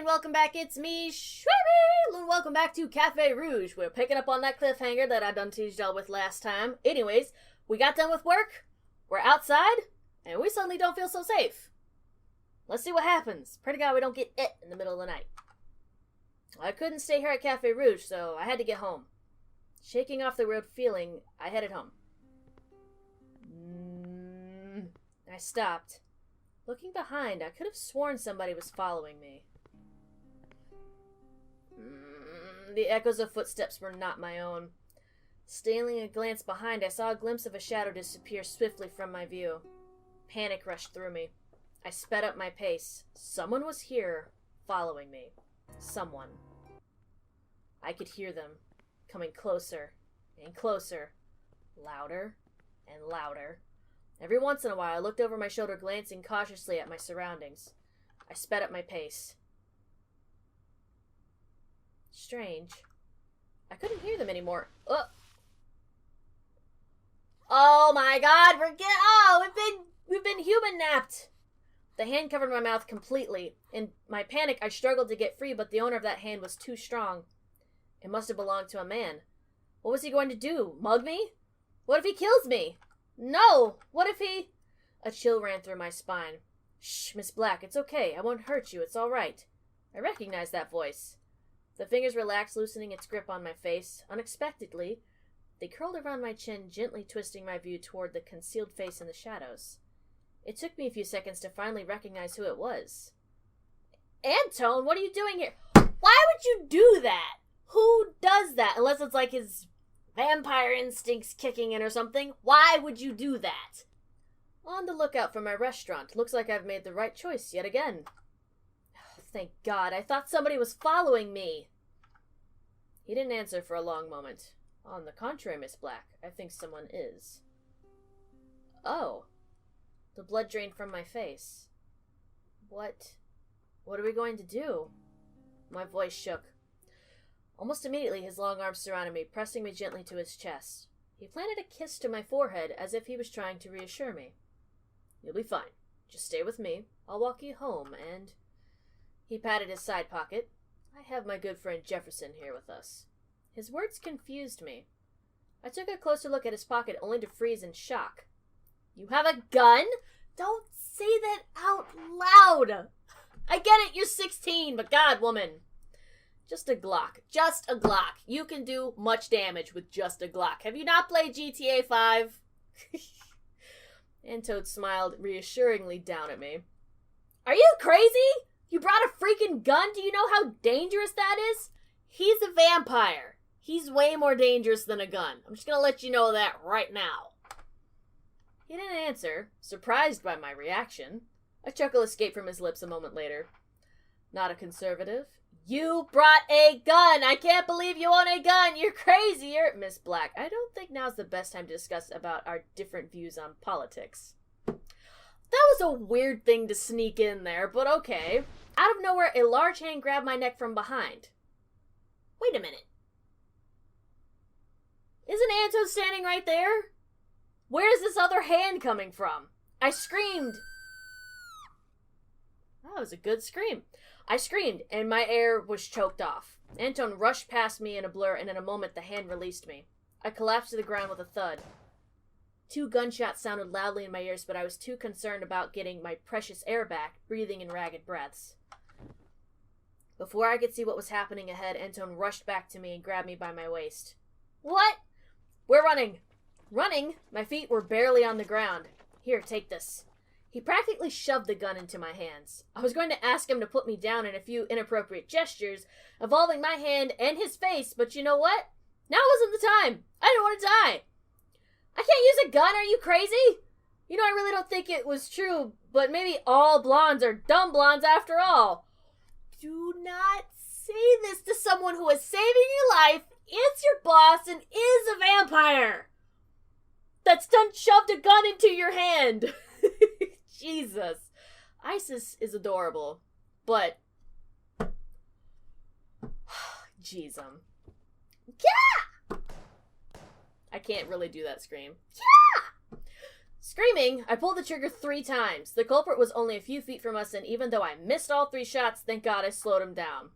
and welcome back. It's me, Shweebe, and welcome back to Café Rouge. We're picking up on that cliffhanger that I done teased y'all with last time. Anyways, we got done with work, we're outside, and we suddenly don't feel so safe. Let's see what happens. Pray to God we don't get it in the middle of the night. I couldn't stay here at Café Rouge, so I had to get home. Shaking off the weird feeling, I headed home. I stopped. Looking behind, I could have sworn somebody was following me. The echoes of footsteps were not my own. Stealing a glance behind, I saw a glimpse of a shadow disappear swiftly from my view. Panic rushed through me. I sped up my pace. Someone was here, following me. Someone. I could hear them, coming closer and closer, louder and louder. Every once in a while, I looked over my shoulder, glancing cautiously at my surroundings. I sped up my pace. Strange. I couldn't hear them anymore. Oh my God! We've been human napped. The hand covered my mouth completely. In my panic, I struggled to get free, but the owner of that hand was too strong. It must have belonged to a man. What was he going to do? Mug me? What if he kills me? No! What if he... A chill ran through my spine. Shh, Miss Black, it's okay. I won't hurt you. It's all right. I recognized that voice. The fingers relaxed, loosening its grip on my face. Unexpectedly, they curled around my chin, gently twisting my view toward the concealed face in the shadows. It took me a few seconds to finally recognize who it was. Antone, what are you doing here? Why would you do that? Who does that? Unless it's like his vampire instincts kicking in or something. Why would you do that? On the lookout for my restaurant. Looks like I've made the right choice yet again. Oh, thank God. I thought somebody was following me. He didn't answer for a long moment. On the contrary, Miss Black, I think someone is. Oh. The blood drained from my face. What are we going to do? My voice shook. Almost immediately, his long arms surrounded me, pressing me gently to his chest. He planted a kiss to my forehead as if he was trying to reassure me. You'll be fine. Just stay with me. I'll walk you home, and... He patted his side pocket. I have my good friend Jefferson here with us. His words confused me. I took a closer look at his pocket, only to freeze in shock. You have a gun? Don't say that out loud! I get it, you're 16, but God, woman... Just a Glock. Just a Glock. You can do much damage with just a Glock. Have you not played GTA 5? Antone smiled reassuringly down at me. Are you crazy? You brought a freaking gun? Do you know how dangerous that is? He's a vampire. He's way more dangerous than a gun. I'm just gonna let you know that right now. He didn't answer, surprised by my reaction. A chuckle escaped from his lips a moment later. Not a conservative. You brought a gun! I can't believe you own a gun! You're crazy! Miss Black, I don't think now's the best time to discuss about our different views on politics. That was a weird thing to sneak in there, but okay. Out of nowhere, a large hand grabbed my neck from behind. Wait a minute. Isn't Antone standing right there? Where is this other hand coming from? I screamed. That was a good scream. I screamed, and my air was choked off. Antone rushed past me in a blur, and in a moment the hand released me. I collapsed to the ground with a thud. 2 gunshots sounded loudly in my ears, but I was too concerned about getting my precious air back, breathing in ragged breaths. Before I could see what was happening ahead, Antone rushed back to me and grabbed me by my waist. What? We're running. Running? My feet were barely on the ground. Here, take this. He practically shoved the gun into my hands. I was going to ask him to put me down in a few inappropriate gestures, involving my hand and his face, but you know what? Now wasn't the time. I didn't want to die. I can't use a gun, are you crazy? You know, I really don't think it was true, but maybe all blondes are dumb blondes after all. Do not say this to someone who is saving your life, is your boss, and is a vampire. That's done shoved a gun into your hand. Jesus. Isis is adorable, but... Jeez, Yeah! I can't really do that scream. Yeah! Screaming, I pulled the trigger 3 times. The culprit was only a few feet from us, and even though I missed all 3 shots, thank God I slowed him down.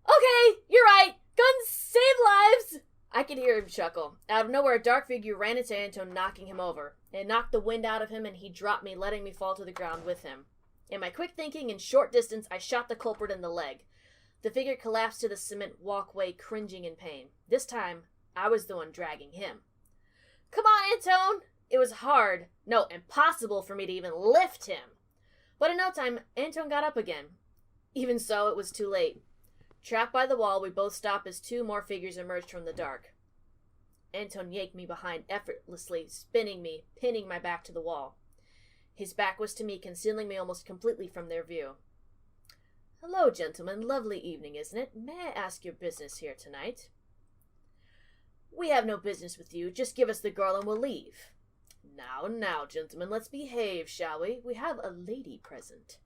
Okay, you're right. Guns save lives. I could hear him chuckle. Out of nowhere, a dark figure ran into Anton, knocking him over. It knocked the wind out of him, and he dropped me, letting me fall to the ground with him. In my quick thinking and short distance, I shot the culprit in the leg. The figure collapsed to the cement walkway, cringing in pain. This time, I was the one dragging him. Come on, Anton! It was hard, no, impossible for me to even lift him. But in no time, Anton got up again. Even so, it was too late. Trapped by the wall, we both stopped as 2 more figures emerged from the dark. Anton yanked me behind effortlessly, spinning me, pinning my back to the wall. His back was to me, concealing me almost completely from their view. Hello, gentlemen. Lovely evening, isn't it? May I ask your business here tonight? We have no business with you. Just give us the girl and we'll leave. Now, gentlemen, let's behave, shall we? We have a lady present.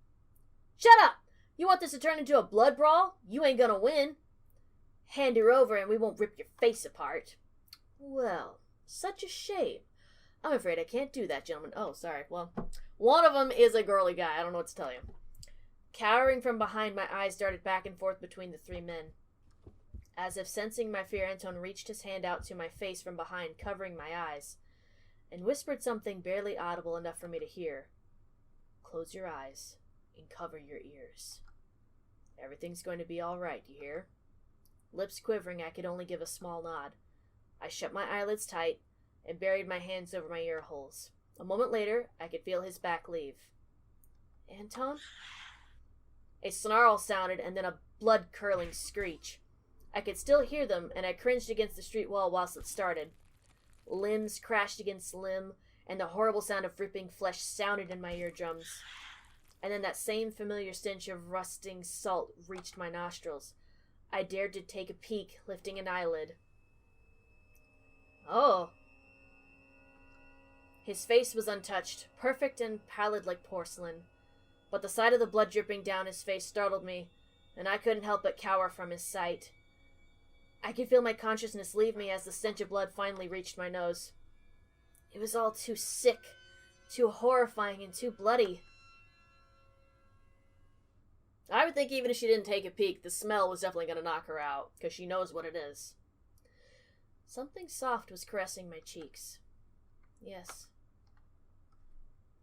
Shut up! You want this to turn into a blood brawl? You ain't gonna win. Hand her over and we won't rip your face apart. Well, such a shame. I'm afraid I can't do that, gentlemen. Oh, sorry. Well, one of them is a girly guy. I don't know what to tell you. Cowering from behind, my eyes darted back and forth between the 3 men. As if sensing my fear, Anton reached his hand out to my face from behind, covering my eyes, and whispered something barely audible enough for me to hear. Close your eyes and cover your ears. Everything's going to be all right, you hear? Lips quivering, I could only give a small nod. I shut my eyelids tight and buried my hands over my ear holes. A moment later, I could feel his back leave. Anton? A snarl sounded and then a blood-curdling screech. I could still hear them, and I cringed against the street wall whilst it started. Limbs crashed against limb, and the horrible sound of ripping flesh sounded in my eardrums. And then that same familiar stench of rusting salt reached my nostrils. I dared to take a peek, lifting an eyelid. Oh. His face was untouched, perfect and pallid like porcelain. But the sight of the blood dripping down his face startled me, and I couldn't help but cower from his sight. I could feel my consciousness leave me as the stench of blood finally reached my nose. It was all too sick, too horrifying, and too bloody. I would think even if she didn't take a peek, the smell was definitely going to knock her out, because she knows what it is. Something soft was caressing my cheeks. Yes.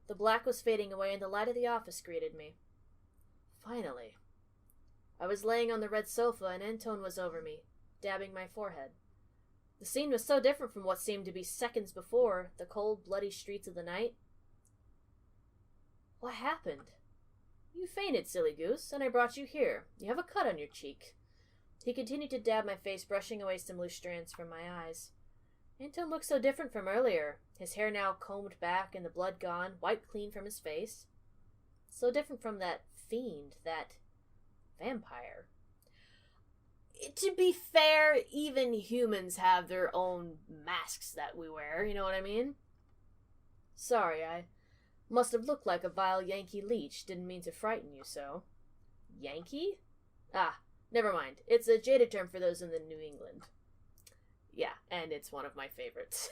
The black was fading away, and the light of the office greeted me. Finally. I was laying on the red sofa, and Anton was over me, dabbing my forehead. The scene was so different from what seemed to be seconds before, the cold, bloody streets of the night. What happened? You fainted, silly goose, and I brought you here. You have a cut on your cheek. He continued to dab my face, brushing away some loose strands from my eyes. Anton looked so different from earlier, his hair now combed back and the blood gone, wiped clean from his face. So different from that fiend, that vampire. To be fair, even humans have their own masks that we wear, you know what I mean? Sorry, I must have looked like a vile Yankee leech, didn't mean to frighten you so. Yankee? Ah, never mind. It's a jaded term for those in the New England. Yeah, and it's one of my favorites.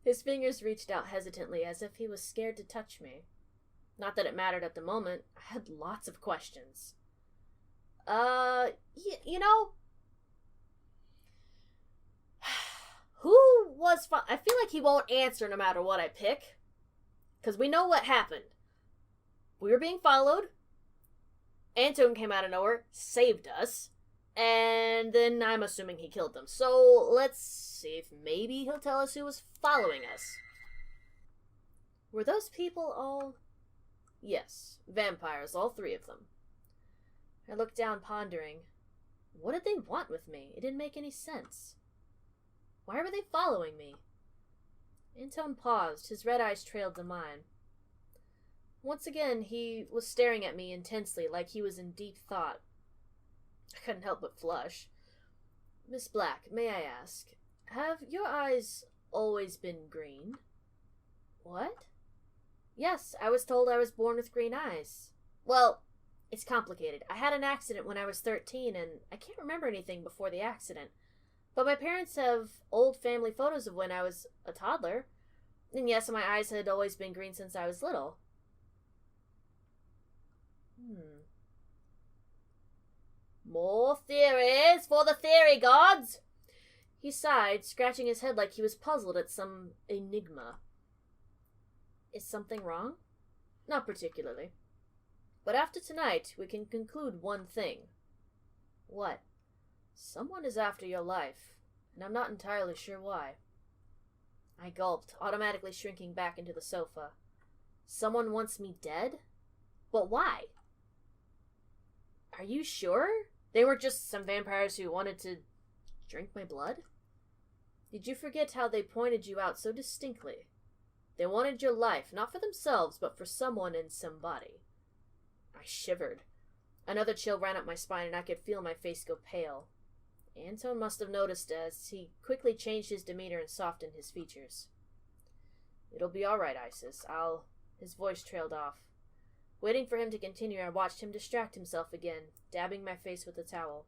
His fingers reached out hesitantly as if he was scared to touch me. Not that it mattered at the moment. I had lots of questions. You know, who was I feel like he won't answer no matter what I pick. Because we know what happened. We were being followed. Anton came out of nowhere, saved us. And then I'm assuming he killed them. So let's see if maybe he'll tell us who was following us. Were those people all... Yes, vampires, all 3 of them. I looked down, pondering. What did they want with me? It didn't make any sense. Why were they following me? Anton paused. His red eyes trailed to mine. Once again, he was staring at me intensely, like he was in deep thought. I couldn't help but flush. Miss Black, may I ask, have your eyes always been green? What? Yes, I was told I was born with green eyes. Well, it's complicated. I had an accident when I was 13, and I can't remember anything before the accident. But my parents have old family photos of when I was a toddler. And yes, my eyes had always been green since I was little. More theories for the theory gods! He sighed, scratching his head like he was puzzled at some enigma. Is something wrong? Not particularly. But after tonight, we can conclude one thing. What? Someone is after your life, and I'm not entirely sure why. I gulped, automatically shrinking back into the sofa. Someone wants me dead? But why? Are you sure? They weren't just some vampires who wanted to drink my blood? Did you forget how they pointed you out so distinctly? They wanted your life, not for themselves, but for someone and somebody. I shivered. Another chill ran up my spine, and I could feel my face go pale. Anton must have noticed as he quickly changed his demeanor and softened his features. It'll be all right, Isis. His voice trailed off. Waiting for him to continue, I watched him distract himself again, dabbing my face with a towel.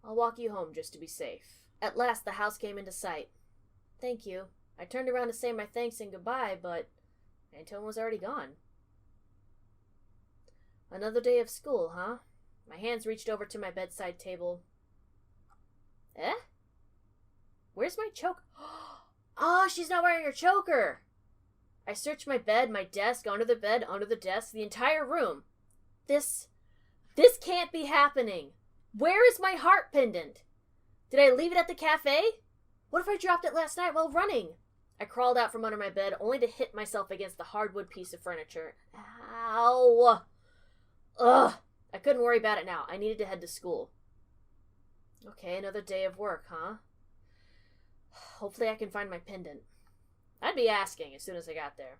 I'll walk you home just to be safe. At last, the house came into sight. Thank you. I turned around to say my thanks and goodbye, but Anton was already gone. Another day of school, huh? My hands reached over to my bedside table. Eh? Where's my choke? Oh, she's not wearing her choker! I searched my bed, my desk, under the bed, under the desk, the entire room. This can't be happening. Where is my heart pendant? Did I leave it at the cafe? What if I dropped it last night while running? I crawled out from under my bed, only to hit myself against the hardwood piece of furniture. Ow! Ugh! I couldn't worry about it now. I needed to head to school. Okay, another day of work, huh? Hopefully I can find my pendant. I'd be asking as soon as I got there.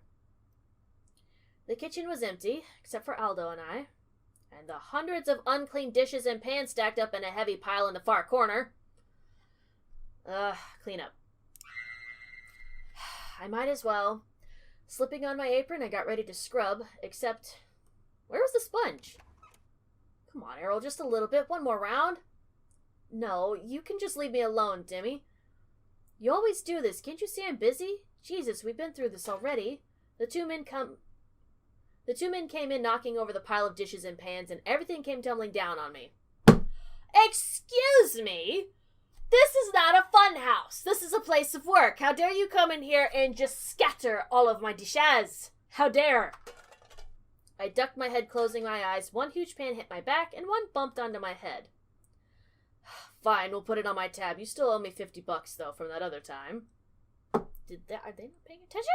The kitchen was empty, except for Aldo and I, and the hundreds of unclean dishes and pans stacked up in a heavy pile in the far corner. Clean up. I might as well. Slipping on my apron, I got ready to scrub, except... Where was the sponge? Come on, Errol, just a little bit. One more round. No, you can just leave me alone, Demi. You always do this. Can't you see I'm busy? Jesus, we've been through this already. The two men came in knocking over the pile of dishes and pans, and everything came tumbling down on me. Excuse me? This is not a fun house. This is a place of work. How dare you come in here and just scatter all of my dishes? How dare? I ducked my head, closing my eyes. One huge pan hit my back, and one bumped onto my head. Fine, we'll put it on my tab. You still owe me $50, though, from that other time. Are they not paying attention?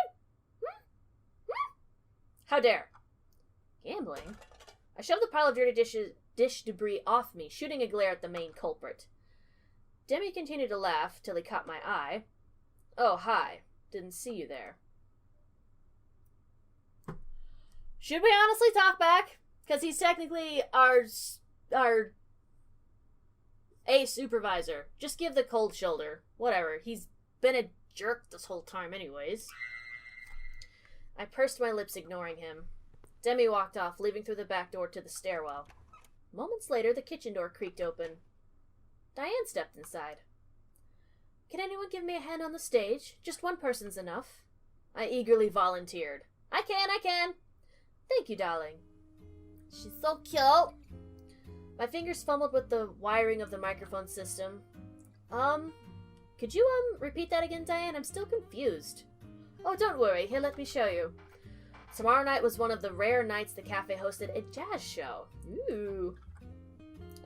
How dare? Gambling? I shoved the pile of dirty dish debris off me, shooting a glare at the main culprit. Demi continued to laugh till he caught my eye. Oh, hi. Didn't see you there. Should we honestly talk back? Because he's technically our A supervisor. Just give the cold shoulder. Whatever. He's been a jerk this whole time anyways. I pursed my lips, ignoring him. Demi walked off, leaving through the back door to the stairwell. Moments later, the kitchen door creaked open. Diane stepped inside. Can anyone give me a hand on the stage? Just one person's enough. I eagerly volunteered. I can. Thank you, darling. She's so cute. My fingers fumbled with the wiring of the microphone system. Could you, repeat that again, Diane? I'm still confused. Oh, don't worry. Here, let me show you. Tomorrow night was one of the rare nights the cafe hosted a jazz show. Ooh.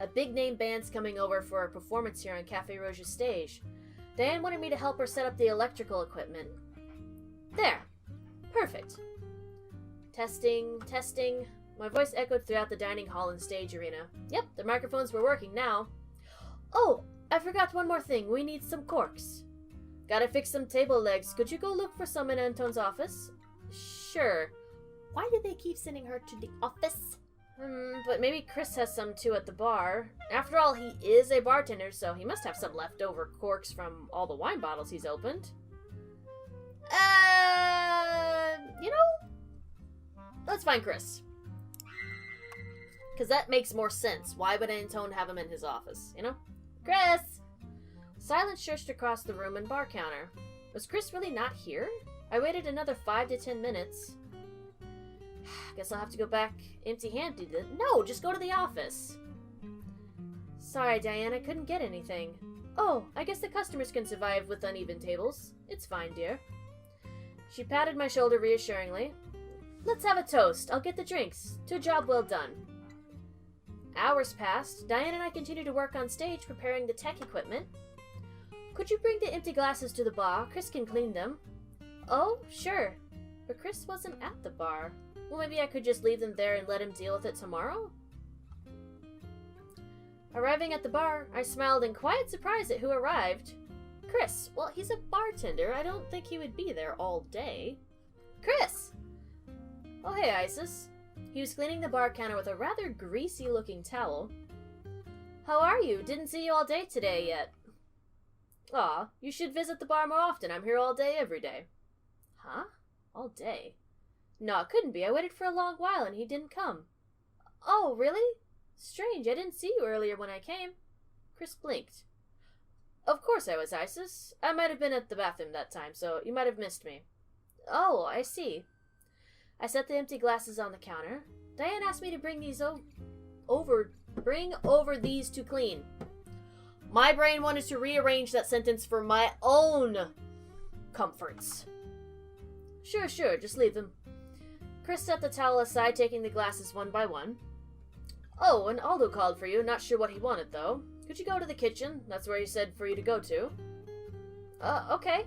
A big-name band's coming over for a performance here on Café Rouge's stage. Diane wanted me to help her set up the electrical equipment. There. Perfect. Testing. My voice echoed throughout the dining hall and stage arena. Yep, the microphones were working now. Oh, I forgot one more thing. We need some corks. Gotta fix some table legs. Could you go look for some in Anton's office? Sure. Why do they keep sending her to the office? But maybe Chris has some too at the bar. After all, he is a bartender, so he must have some leftover corks from all the wine bottles he's opened. Let's find Chris. Because that makes more sense. Why would Antone have him in his office, you know? Chris! Silence stretched across the room and bar counter. Was Chris really not here? I waited another 5 to 10 minutes. Guess I'll have to go back empty-handed. No, just go to the office. Sorry, Diane, I couldn't get anything. Oh, I guess the customers can survive with uneven tables. It's fine, dear. She patted my shoulder reassuringly. Let's have a toast. I'll get the drinks. To a job well done. Hours passed. Diane and I continued to work on stage, preparing the tech equipment. Could you bring the empty glasses to the bar? Chris can clean them. Oh, sure. But Chris wasn't at the bar. Well, maybe I could just leave them there and let him deal with it tomorrow? Arriving at the bar, I smiled in quiet surprise at who arrived. Chris. Well, he's a bartender. I don't think he would be there all day. Chris! Oh, hey, Isis. He was cleaning the bar counter with a rather greasy-looking towel. How are you? Didn't see you all day today yet. Aw, you should visit the bar more often. I'm here all day, every day. Huh? All day? No, it couldn't be. I waited for a long while and he didn't come. Oh, really? Strange. I didn't see you earlier when I came. Chris blinked. Of course I was, Isis. I might have been at the bathroom that time, so you might have missed me. Oh, I see. I set the empty glasses on the counter. Diane asked me to bring these over these to clean. My brain wanted to rearrange that sentence for my own comforts. Sure, just leave them. Chris set the towel aside, taking the glasses one by one. Oh, and Aldo called for you. Not sure what he wanted, though. Could you go to the kitchen? That's where he said for you to go to. Okay.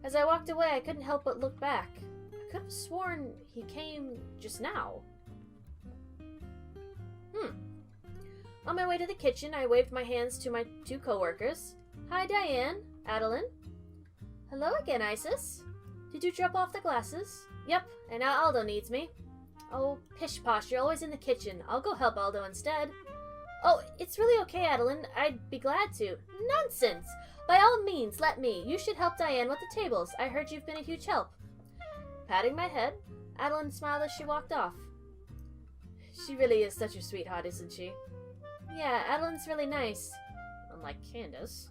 As I walked away, I couldn't help but look back. I could have sworn he came just now. On my way to the kitchen, I waved my hands to my two co-workers. Hi, Diane. Adeline. Hello again, Isis. Did you drop off the glasses? Yep, and now Aldo needs me. Oh, pish-posh, you're always in the kitchen. I'll go help Aldo instead. Oh, it's really okay, Adeline. I'd be glad to. Nonsense! By all means, let me. You should help Diane with the tables. I heard you've been a huge help. Patting my head, Adeline smiled as she walked off. She really is such a sweetheart, isn't she? Yeah, Adeline's really nice. Unlike Candace.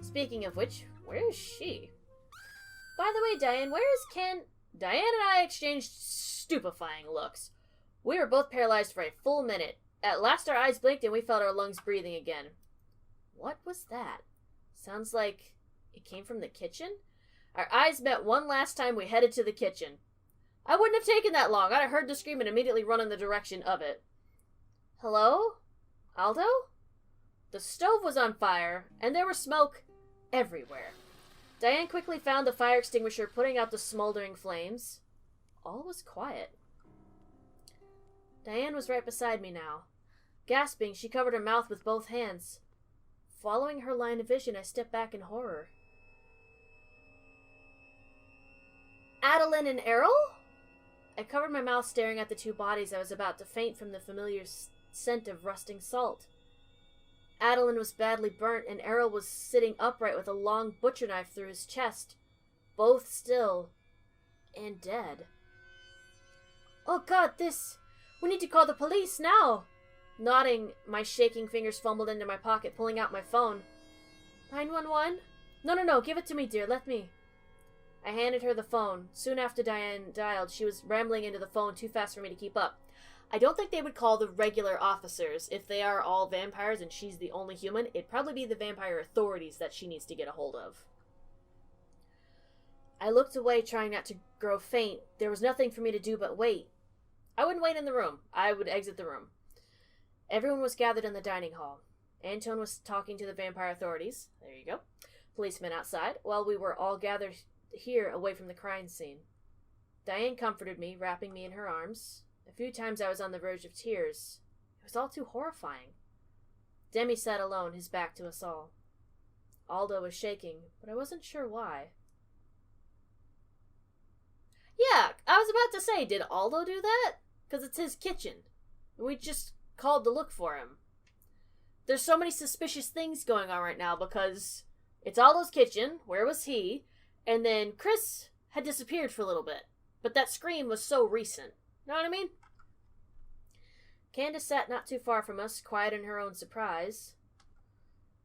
Speaking of which, where is she? By the way, Diane, where is Diane and I exchanged stupefying looks. We were both paralyzed for a full minute. At last our eyes blinked and we felt our lungs breathing again. What was that? Sounds like it came from the kitchen? Our eyes met one last time we headed to the kitchen. I wouldn't have taken that long. I'd have heard the scream and immediately run in the direction of it. Hello? Aldo? The stove was on fire, and there was smoke everywhere. Diane quickly found the fire extinguisher, putting out the smoldering flames. All was quiet. Diane was right beside me now. Gasping, she covered her mouth with both hands. Following her line of vision, I stepped back in horror. Adeline and Errol? I covered my mouth, staring at the two bodies. I was about to faint from the familiar scent of rusting salt. Adeline was badly burnt, and Errol was sitting upright with a long butcher knife through his chest. Both still and dead. Oh God, we need to call the police now! Nodding, my shaking fingers fumbled into my pocket, pulling out my phone. 911? No, give it to me, dear, let me. I handed her the phone. Soon after Diane dialed, she was rambling into the phone too fast for me to keep up. I don't think they would call the regular officers. If they are all vampires and she's the only human, it'd probably be the vampire authorities that she needs to get a hold of. I looked away, trying not to grow faint. There was nothing for me to do but wait. I wouldn't wait in the room. I would exit the room. Everyone was gathered in the dining hall. Antone was talking to the vampire authorities. There you go. Policemen outside, while we were all gathered here away from the crime scene. Diane comforted me, wrapping me in her arms. A few times I was on the verge of tears. It was all too horrifying. Demi sat alone, his back to us all. Aldo was shaking, but I wasn't sure why. Yeah, I was about to say, did Aldo do that? Because it's his kitchen. We just called to look for him. There's so many suspicious things going on right now because it's Aldo's kitchen. Where was he? And then Chris had disappeared for a little bit. But that scream was so recent. Know what I mean? Candace sat not too far from us, quiet in her own surprise.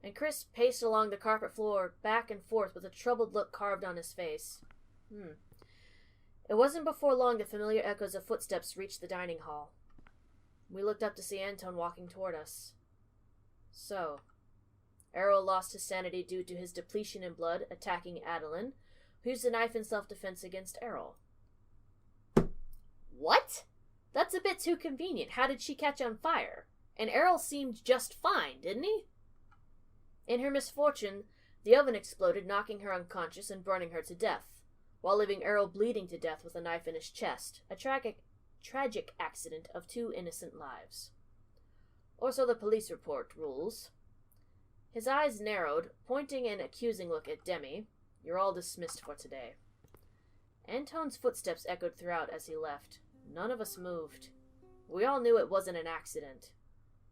And Chris paced along the carpet floor, back and forth, with a troubled look carved on his face. It wasn't before long the familiar echoes of footsteps reached the dining hall. We looked up to see Anton walking toward us. So, Errol lost his sanity due to his depletion in blood, attacking Adeline, who used a knife in self-defense against Errol. What? That's a bit too convenient. How did she catch on fire? And Errol seemed just fine, didn't he? In her misfortune, the oven exploded, knocking her unconscious and burning her to death, while leaving Errol bleeding to death with a knife in his chest. A tragic accident of 2 innocent lives. Or so the police report rules. His eyes narrowed, pointing an accusing look at Demi. You're all dismissed for today. Anton's footsteps echoed throughout as he left. None of us moved. We all knew it wasn't an accident.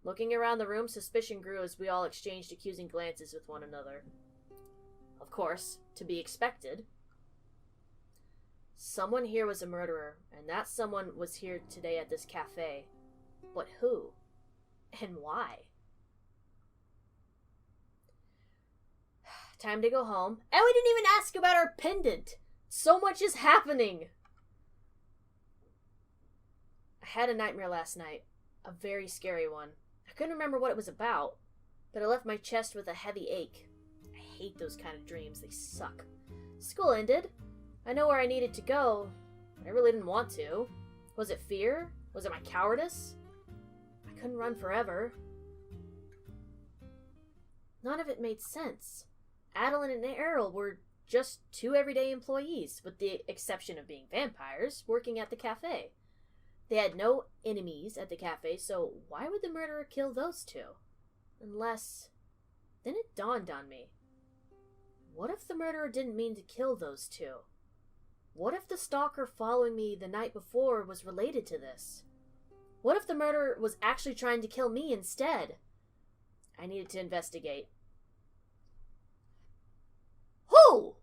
Looking around the room, suspicion grew as we all exchanged accusing glances with one another. Of course, to be expected. Someone here was a murderer, and that someone was here today at this cafe. But who? And why? Time to go home. And we didn't even ask about our pendant. So much is happening. I had a nightmare last night. A very scary one. I couldn't remember what it was about, but it left my chest with a heavy ache. I hate those kind of dreams. They suck. School ended. I know where I needed to go. I really didn't want to. Was it fear? Was it my cowardice? I couldn't run forever. None of it made sense. Adeline and Errol were just 2 everyday employees, with the exception of being vampires, working at the cafe. They had no enemies at the cafe, so why would the murderer kill those 2? Unless... Then it dawned on me. What if the murderer didn't mean to kill those 2? What if the stalker following me the night before was related to this? What if the murderer was actually trying to kill me instead? I needed to investigate. Who?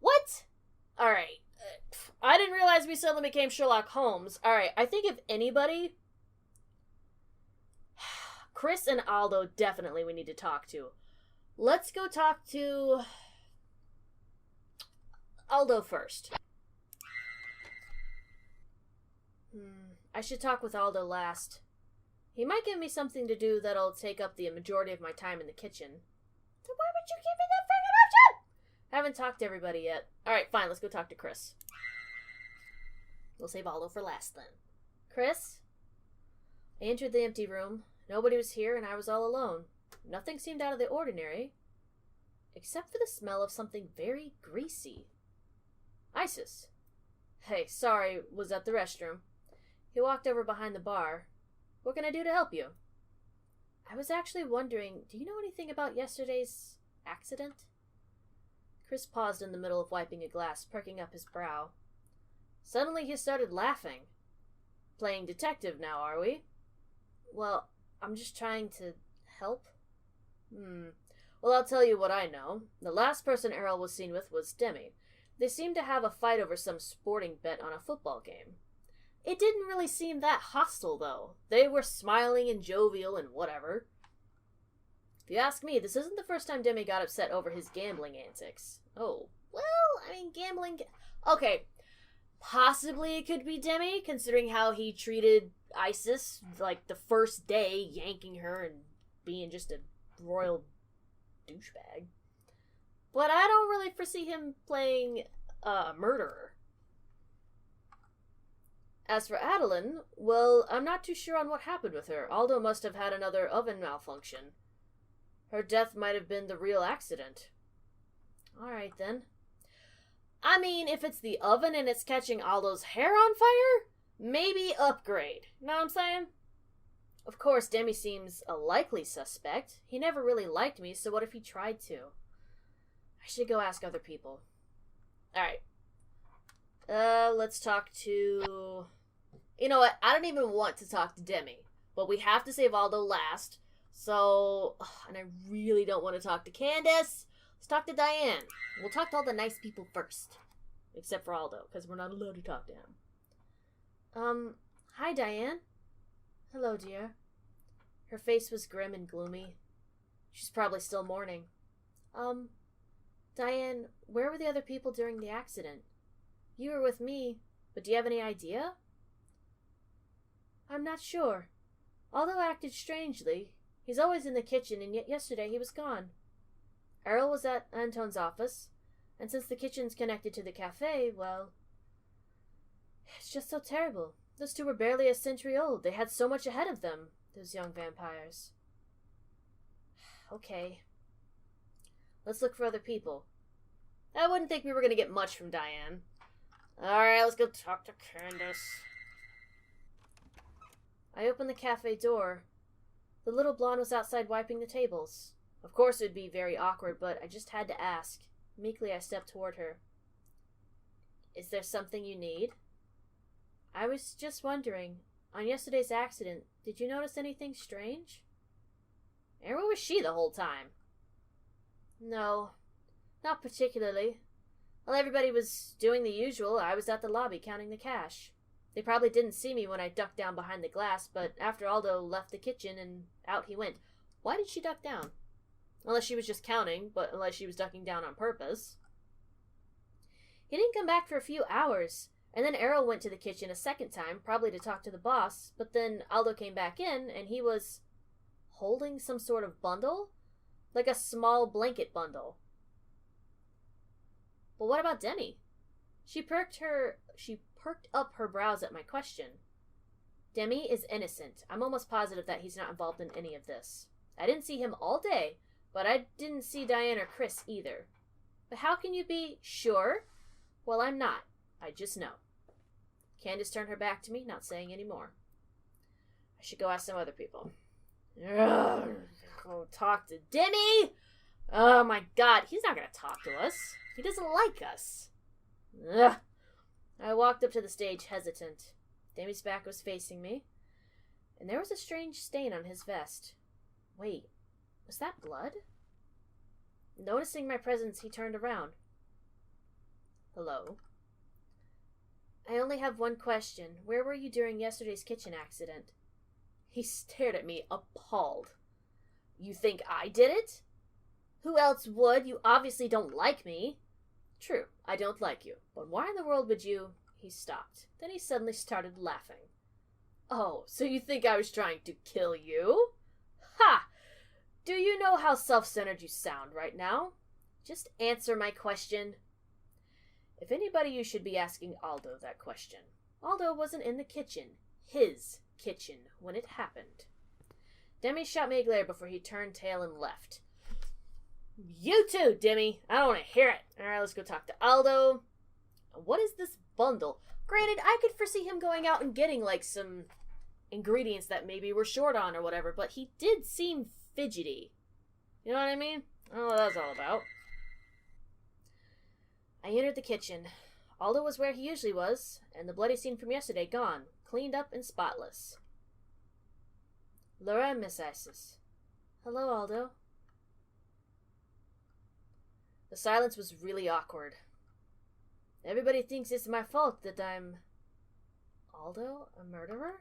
What? Alright. I didn't realize we suddenly became Sherlock Holmes. Alright, I think if anybody... Chris and Aldo definitely we need to talk to. Let's go talk to... Aldo first. I should talk with Aldo last. He might give me something to do that'll take up the majority of my time in the kitchen. So why would you give me that friggin' option? I haven't talked to everybody yet. Alright, fine, let's go talk to Chris. We'll save Aldo for last then. Chris? I entered the empty room. Nobody was here and I was all alone. Nothing seemed out of the ordinary, except for the smell of something very greasy. Isis. Hey, sorry, was at the restroom. He walked over behind the bar. What can I do to help you? I was actually wondering, do you know anything about yesterday's accident? Chris paused in the middle of wiping a glass, perking up his brow. Suddenly he started laughing. Playing detective now, are we? Well, I'm just trying to help. Well, I'll tell you what I know. The last person Errol was seen with was Demi. They seemed to have a fight over some sporting bet on a football game. It didn't really seem that hostile, though. They were smiling and jovial and whatever. If you ask me, this isn't the first time Demi got upset over his gambling antics. Oh, well, I mean, gambling... Okay, possibly it could be Demi, considering how he treated Isis, like, the first day, yanking her and being just a royal douchebag. But I don't really foresee him playing a murderer. As for Adeline, well, I'm not too sure on what happened with her. Aldo must have had another oven malfunction. Her death might have been the real accident. Alright then. I mean, if it's the oven and it's catching Aldo's hair on fire, maybe upgrade. Know what I'm saying? Of course, Demi seems a likely suspect. He never really liked me, so what if he tried to? I should go ask other people. Alright. Let's talk to... You know what? I don't even want to talk to Demi. But we have to save Aldo last. So... And I really don't want to talk to Candace. Let's talk to Diane. We'll talk to all the nice people first. Except for Aldo, because we're not allowed to talk to him. Hi, Diane. Hello, dear. Her face was grim and gloomy. She's probably still mourning. Diane, where were the other people during the accident? You were with me, but do you have any idea? I'm not sure. Aldo acted strangely. He's always in the kitchen, and yet yesterday he was gone. Errol was at Anton's office, and since the kitchen's connected to the cafe, well, it's just so terrible. Those two were barely a century old. They had so much ahead of them, those young vampires. Okay. Let's look for other people. I wouldn't think we were going to get much from Diane. Alright, let's go talk to Candace. I opened the cafe door. The little blonde was outside wiping the tables. Of course it would be very awkward, but I just had to ask. Meekly I stepped toward her. Is there something you need? I was just wondering, on yesterday's accident, did you notice anything strange? And where was she the whole time? No, not particularly. While everybody was doing the usual, I was at the lobby counting the cash. They probably didn't see me when I ducked down behind the glass, but after Aldo left the kitchen and out he went. Why did she duck down? Unless she was just counting, but unless she was ducking down on purpose. He didn't come back for a few hours, and then Errol went to the kitchen a second time, probably to talk to the boss, but then Aldo came back in, and he was holding some sort of bundle? Like a small blanket bundle. But what about Demi? She perked up her brows at my question. Demi is innocent. I'm almost positive that he's not involved in any of this. I didn't see him all day, but I didn't see Diane or Chris either. But how can you be sure? Well, I'm not. I just know. Candace turned her back to me, not saying any more. I should go ask some other people. Go talk to Demi! Oh my god, he's not gonna talk to us. He doesn't like us. Ugh. I walked up to the stage, hesitant. Demi's back was facing me, and there was a strange stain on his vest. Wait, was that blood? Noticing my presence, he turned around. Hello? I only have one question. Where were you during yesterday's kitchen accident? He stared at me, appalled. You think I did it? Who else would? You obviously don't like me. True, I don't like you. But why in the world would you... He stopped. Then he suddenly started laughing. Oh, so you think I was trying to kill you? Ha! Do you know how self-centered you sound right now? Just answer my question. If anybody, you should be asking Aldo that question. Aldo wasn't in the kitchen. His kitchen when it happened. Demi shot me a glare before he turned tail and left. You too, Demi. I don't want to hear it. Alright, let's go talk to Aldo. What is this bundle? Granted, I could foresee him going out and getting, like, some ingredients that maybe we're short on or whatever, but he did seem fidgety. You know what I mean? I don't know what that was all about. I entered the kitchen. Aldo was where he usually was, and the bloody scene from yesterday gone, cleaned up and spotless. Laura and Miss Isis. Hello, Aldo. The silence was really awkward. Everybody thinks it's my fault that I'm... Aldo? A murderer?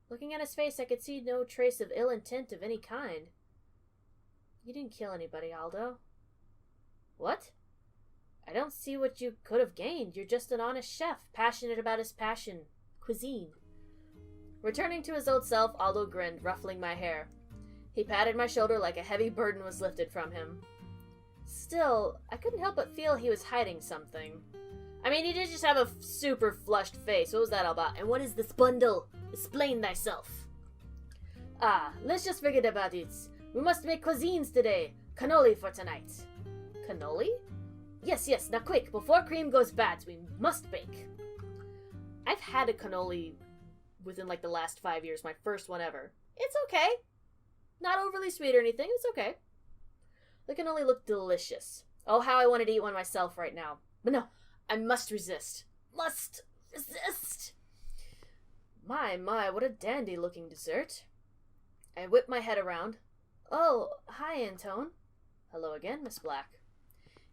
Looking at his face, I could see no trace of ill intent of any kind. You didn't kill anybody, Aldo. What? I don't see what you could have gained. You're just an honest chef, passionate about his passion. Cuisine. Returning to his old self, Aldo grinned, ruffling my hair. He patted my shoulder like a heavy burden was lifted from him. Still, I couldn't help but feel he was hiding something. I mean, he did just have a super flushed face. What was that all about? And what is this bundle? Explain thyself. Ah, let's just forget about it. We must make cuisines today. Cannoli for tonight. Cannoli? Yes, now quick, before cream goes bad, we must bake. I've had a cannoli within, like, the last 5 years, my first one ever. It's okay. Not overly sweet or anything, it's okay. The cannoli looked delicious. Oh, how I wanted to eat one myself right now. But no, I must resist. Must resist! My, what a dandy-looking dessert. I whipped my head around. Oh, hi, Antone. Hello again, Miss Black.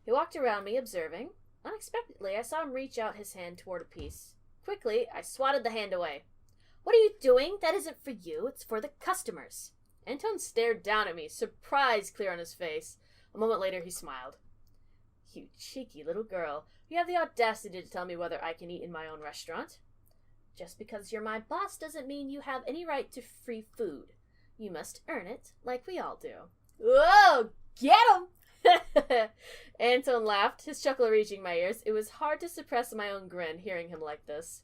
He walked around me, observing. Unexpectedly, I saw him reach out his hand toward a piece. Quickly, I swatted the hand away. What are you doing? That isn't for you. It's for the customers. Antone stared down at me, surprise clear on his face. A moment later, he smiled. You cheeky little girl. You have the audacity to tell me whether I can eat in my own restaurant. Just because you're my boss doesn't mean you have any right to free food. You must earn it, like we all do. Whoa! Get him! Anton laughed, his chuckle reaching my ears. It was hard to suppress my own grin hearing him like this.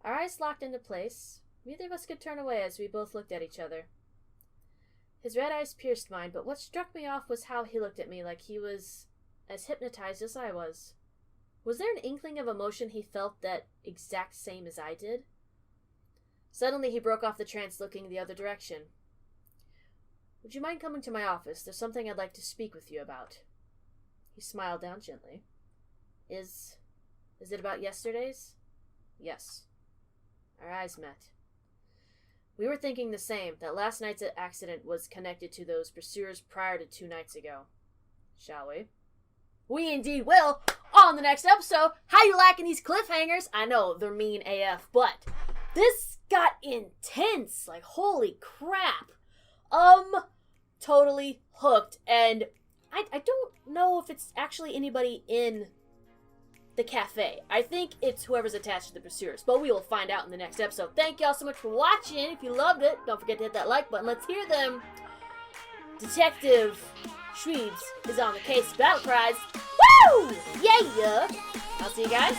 Our eyes locked into place. Neither of us could turn away as we both looked at each other. His red eyes pierced mine, but what struck me off was how he looked at me, like he was as hypnotized as I was. Was there an inkling of emotion he felt that exact same as I did? Suddenly he broke off the trance, looking the other direction. Would you mind coming to my office? There's something I'd like to speak with you about. He smiled down gently. Is it about yesterday's? Yes. Our eyes met. We were thinking the same, that last night's accident was connected to those pursuers prior to 2 nights ago. Shall we? We indeed will! On the next episode, how you liking these cliffhangers? I know, they're mean AF, but this got intense. Like, holy crap. Totally hooked. And I don't know if it's actually anybody in the cafe. I think it's whoever's attached to the pursuers, but we will find out in the next episode. Thank y'all so much for watching. If you loved it, don't forget to hit that like button. Let's hear them. Detective Shweebe is on the case. Battle cries. Woo! Yeah! I'll see you guys